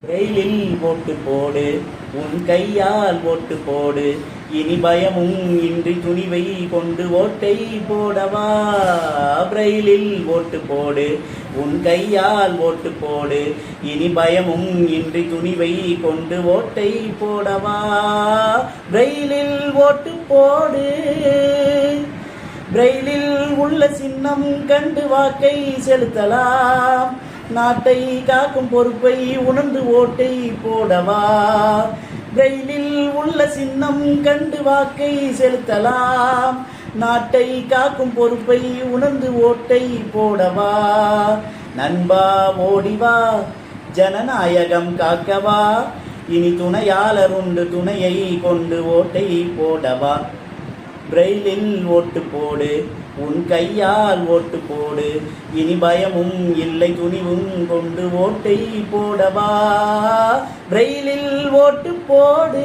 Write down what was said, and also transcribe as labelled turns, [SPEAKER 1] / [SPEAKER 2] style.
[SPEAKER 1] ரயிலில் ஓட்டு போடு, உன் கையால் ஓட்டு போடு, இனி பயமும் இன்றி துணிவை கொண்டு ஓட்டை போடவா. ரயிலில் ஓட்டு போடு, உன் கையால் ஓட்டு போடு, இனி பயமும் இன்றி துணிவை கொண்டு ஓட்டை போடவா. ரயிலில் ஓட்டு போடு, ரயிலில் உள்ள சின்னம் கண்டு வாக்கை செலுத்தலாம். நாட்டை காக்கும் பொறுப்பை உணர்ந்து ஓட்டை போடவா. ரயிலில் உள்ள சின்னம் கண்டு வாக்கை செலுத்தலாம். நாட்டை காக்கும் பொறுப்பை உணர்ந்து ஓட்டை போடவா. நண்பா ஓடிவா, ஜனநாயகம் காக்கவா. இனி துணையாளர் உண்டு, துணையை கொண்டு ஓட்டை போடவா. ரயிலில் ஓட்டு போடு, உன் கையால் ஓட்டு போடு, இனி பயமும் இல்லை துணிவும் கொண்டு ஓட்டை போடவா. ரயிலில் ஓட்டு போடு.